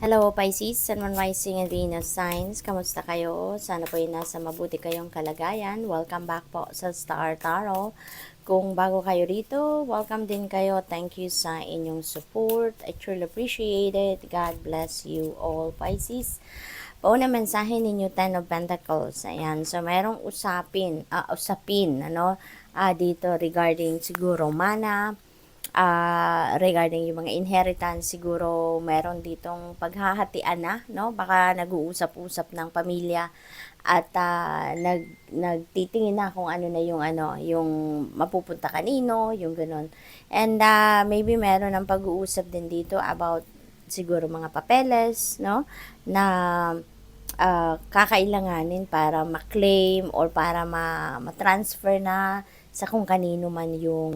Hello Pisces, Sun, Moon, Rising and Venus signs. Kamusta kayo? Sana po ay nasa mabuti kayong kalagayan. Welcome back po sa Star Tarot. Kung bago kayo rito, welcome din kayo. Thank you sa inyong support. I truly appreciate it. God bless you all, Pisces. Pauna mensahe ninyo, Ten of Pentacles. Ayan, so mayroong usapin, dito regarding siguro mana, regarding yung mga inheritance, siguro meron ditong paghahatian na, no? Baka nag-uusap-usap ng pamilya at nagtitingin na kung yung mapupunta kanino, yung ganun. And maybe meron ng pag-uusap din dito about siguro mga papeles, no? Na kakailanganin para ma-claim or para ma-transfer na sa kung kanino man yung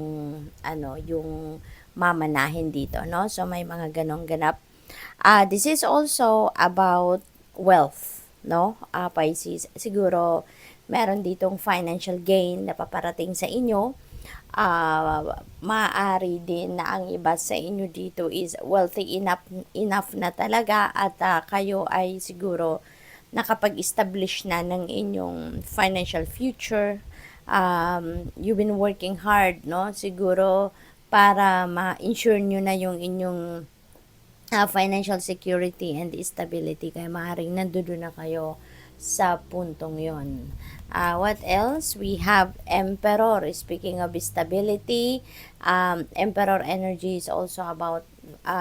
mamanahin dito, no? So may mga ganong ganap. This is also about wealth, no? Pisces, siguro meron ditong financial gain na paparating sa inyo. Maaari din na ang iba sa inyo dito is wealthy enough na talaga at kayo ay siguro nakapag-establish na ng inyong financial future. You've been working hard, no? Siguro para ma-ensure nyo na yung inyong financial security and stability. Kaya maaaring nandoon na kayo sa puntong yon. What else? We have Emperor. Speaking of stability, Emperor energy is also about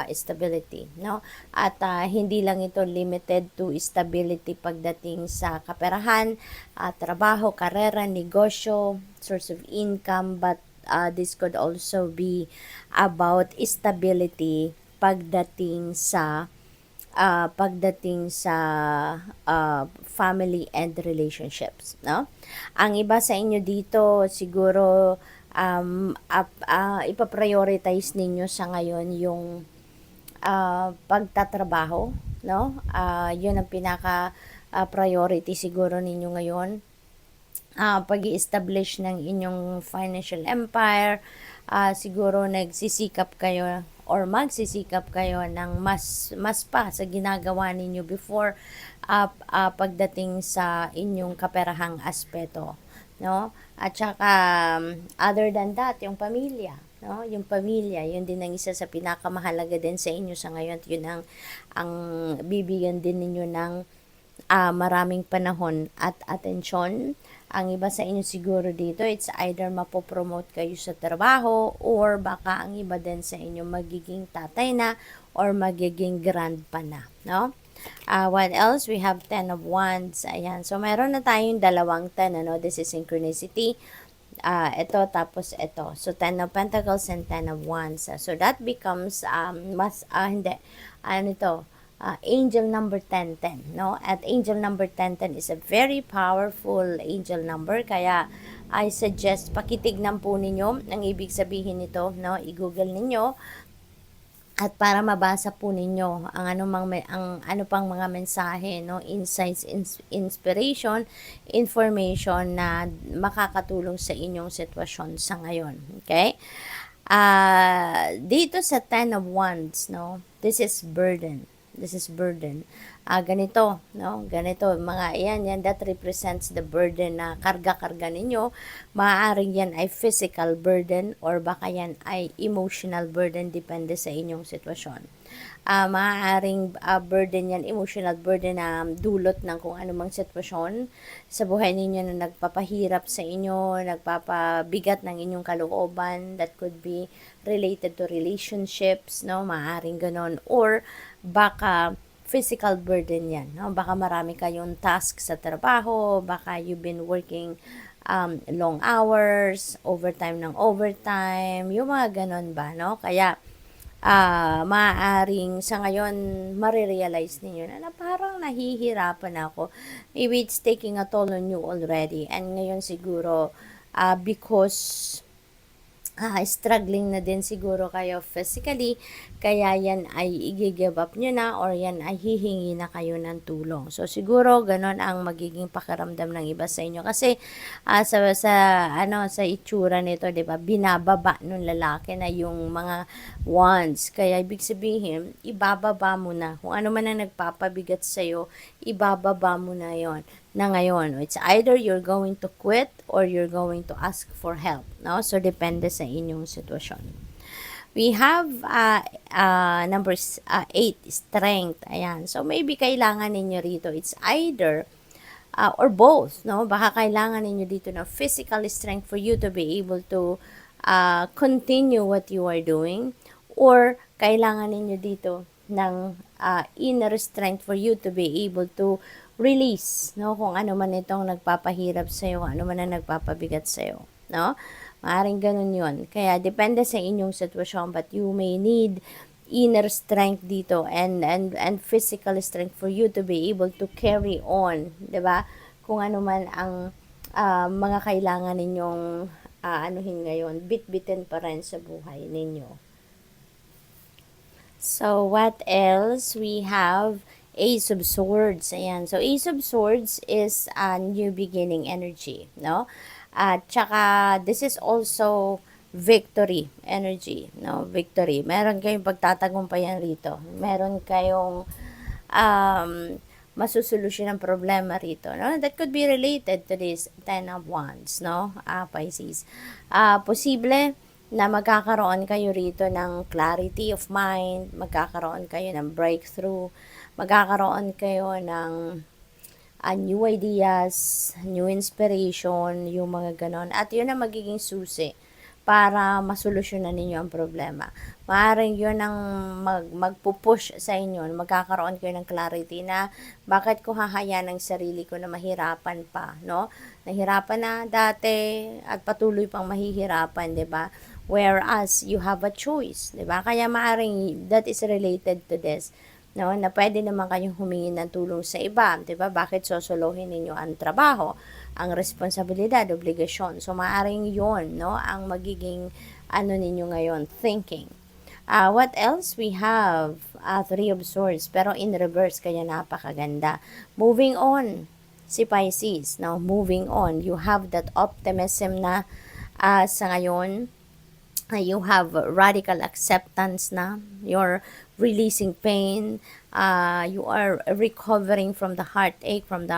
stability, no? At hindi lang ito limited to stability pagdating sa kaperahan, trabaho, karera, negosyo, source of income, but this could also be about stability pagdating sa family and relationships, no? Ang iba sa inyo dito siguro ipa-prioritize ninyo sa ngayon yung pagtatrabaho, no? Yun ang pinaka priority siguro ninyo ngayon. Pag-i-establish ng inyong financial empire, siguro nagsisikap kayo or magsisikap kayo ng mas pa sa ginagawa ninyo before pagdating sa inyong kaperahang aspeto, no? At saka other than that, yung pamilya, no? Yung pamilya, yun din ang isa sa pinakamahalaga din sa inyo sa ngayon. Yun ang bibigyan din ninyo ng maraming panahon at atensyon. Ang iba sa inyo siguro dito, it's either mapopromote kayo sa trabaho or baka ang iba din sa inyo magiging tatay na or magiging grandpa na, no? What else? We have 10 of Wands. Ayan. So, meron na tayong dalawang 10, ano? This is synchronicity. Ito, tapos ito. So, 10 of Pentacles and 10 of Wands. So, that becomes, angel number 1010, no? At angel number 1010 is a very powerful angel number, kaya I suggest pakitignan po ninyo ang ibig sabihin nito, no? I-google ninyo at para mabasa po ninyo ang ano pang mga mensahe, no? Insights, inspiration, information na makakatulong sa inyong sitwasyon sa ngayon, okay? Dito sa 10 of Wands, no? This is burden. Ganito, no? Ganito, mga yan, that represents the burden na karga-karga ninyo. Maaaring yan ay physical burden or baka yan ay emotional burden, depende sa inyong sitwasyon. Maaaring burden yan, emotional burden na dulot ng kung anumang sitwasyon sa buhay ninyo na nagpapahirap sa inyo, nagpapabigat ng inyong kalooban. That could be related to relationships, no? Maaaring ganon. Or baka physical burden yan, no? Baka marami kayong task sa trabaho, baka you've been working long hours, overtime, yung mga ganon ba, no? Kaya maaaring sa ngayon marirealize ninyo na parang nahihirapan ako. Maybe it's taking a toll on you already. And ngayon siguro because struggling na din siguro kayo physically, kaya yan ay i-give up nyo na or yan ay hihingi na kayo ng tulong. So, siguro ganon ang magiging pakiramdam ng iba sa inyo. Kasi, sa itsura nito, di ba, binababa nung lalaki na yung mga wants. Kaya, ibig sabihin, ibababa mo na. Kung ano man ang nagpapabigat sa'yo, ibababa mo na yon na ngayon. It's either you're going to quit or you're going to ask for help. No? So, depende sa inyong sitwasyon. We have number 8, strength. Ayan. So, maybe kailangan ninyo rito. It's either or both. No? Baka kailangan ninyo dito ng physical strength for you to be able to continue what you are doing. Or kailangan ninyo dito ng inner strength for you to be able to release, no? Kung ano man itong nagpapahirap sa'yo, kung ano man ang nagpapabigat sa'yo, no? Maaring ganun yun. Kaya, depende sa inyong sitwasyon, but you may need inner strength dito and physical strength for you to be able to carry on, 'di ba? Kung ano man ang mga kailangan ninyong anuhin ngayon, bit-bitin pa rin sa buhay ninyo. So, what else? We have Ace of Swords. Ayan. So, Ace of Swords is a new beginning energy, no? At saka, this is also victory energy, no? Victory. Meron kayong pagtatagumpayan rito. Meron kayong masusolusyon ng problema rito, no? That could be related to this 10 of Wands, no? Pisces. Posible na magkakaroon kayo rito ng clarity of mind, magkakaroon kayo ng breakthrough, magkakaroon kayo ng new ideas, new inspiration, yung mga ganon. At yun ang magiging susi para masolusyonan ninyo ang problema. Maaaring yun ang magpupush sa inyo, magkakaroon kayo ng clarity na bakit ko hahayaan ang sarili ko na mahirapan pa, no? Nahirapan na dati at patuloy pang mahihirapan, 'di ba? Whereas you have a choice, 'di ba? Kaya maaaring that is related to this, no? Na pwede naman kayong humingi ng tulong sa iba, 'di ba? Bakit sosolohin ninyo ang trabaho, ang responsibilidad, obligasyon? So maaaring 'yon, no, ang magiging ano ninyo ngayon, thinking. What else? We have 3 of Swords, pero in reverse, kaya napakaganda. Moving on, si Pisces. Now, moving on, you have that optimism na sa ngayon, you have radical acceptance na, you're releasing pain, you are recovering from the heartache, from the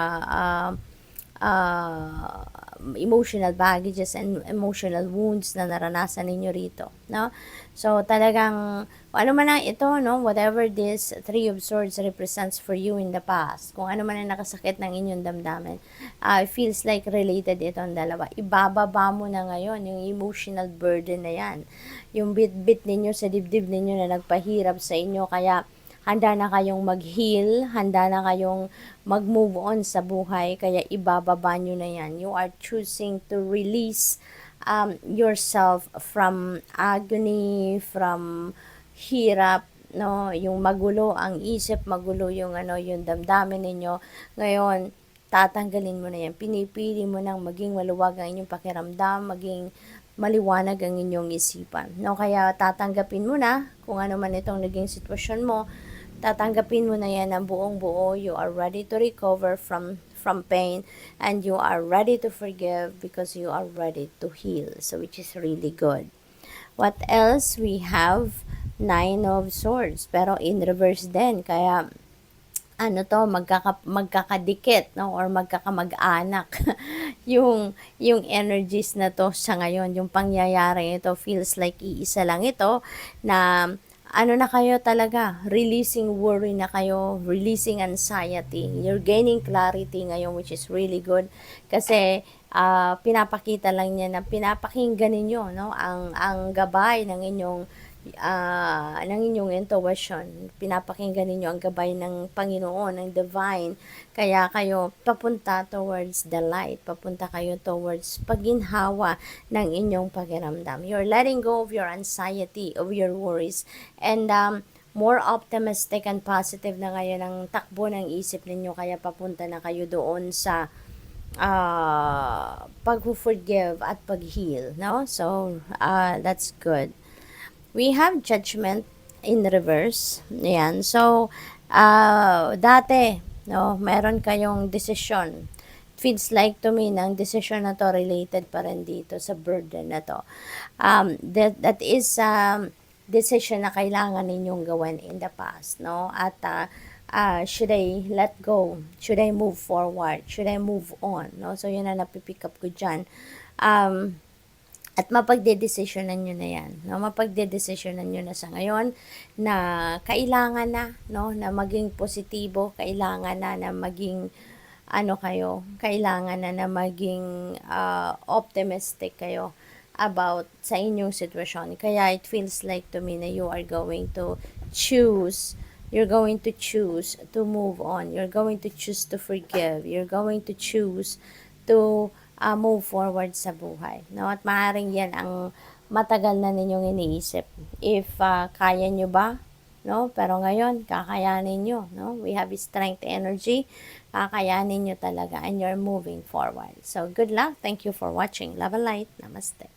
emotional baggages and emotional wounds na naranasan ninyo rito, no? So, talagang, ano man ang ito, no? Whatever this 3 of Swords represents for you in the past, kung ano man ang nakasakit ng inyong damdamin, it feels like related itong dalawa. Ibababa mo na ngayon yung emotional burden na yan. Yung bit-bit ninyo sa dibdib ninyo na nagpahirap sa inyo, kaya handa na kayong mag-heal, handa na kayong mag-move on sa buhay, kaya ibababa nyo na yan. You are choosing to release yourself from agony, from hirap, no? Yung magulo ang isip, magulo yung yung damdamin ninyo. Ngayon, tatanggalin mo na yan. Pinipili mo nang maging maluwag ang inyong pakiramdam, maging maliwanag ang inyong isipan, no? Kaya tatanggapin mo na kung ano man itong naging sitwasyon mo. Tatanggapin mo na yan ng buong buo. You are ready to recover from pain, and you are ready to forgive because you are ready to heal. So, which is really good. What else? We have 9 of Swords, pero in reverse din. Kaya, magkakadikit, no? Or magkakamag-anak. yung energies na to sa ngayon, yung pangyayari ito, feels like iisa lang ito, na na kayo talaga, releasing worry na kayo, releasing anxiety. You're gaining clarity ngayon, which is really good. Kasi, pinapakita lang niya na pinapakinggan ninyo, no? Ang gabay ng inyong intuition. Pinapakinggan ninyo ang gabay ng Panginoon, ng divine. Kaya kayo papunta towards the light. Papunta kayo towards paginhawa ng inyong pakiramdam. You're letting go of your anxiety, of your worries. And more optimistic and positive na ngayon ang takbo ng isip ninyo. Kaya papunta na kayo doon sa pag-forgive at pag-heal, no? So, that's good. We have judgment in reverse. Yan. So, dati, no, meron kayong decision. Feels like to me ng decision na to related pa rin dito sa burden na to. That is decision na kailangan ninyong gawin in the past, no? At should I let go? Should I move forward? Should I move on? No? So, yun na napipick up ko dyan. At mapagdedesisyonan nyo na yan. No? Mapagdedesisyonan nyo na sa ngayon na kailangan na, no? Na maging positibo, kailangan na maging kailangan na maging optimistic kayo about sa inyong sitwasyon. Kaya it feels like to me na you are going to choose to move on. You're going to choose to forgive. You're going to choose to move forward sa buhay. No? At maaaring yan ang matagal na ninyong iniisip. If kaya nyo ba? No? Pero ngayon, kakayanin nyo. No? We have strength, energy. Kakayanin nyo talaga and you're moving forward. So, good luck. Thank you for watching. Love and light. Namaste.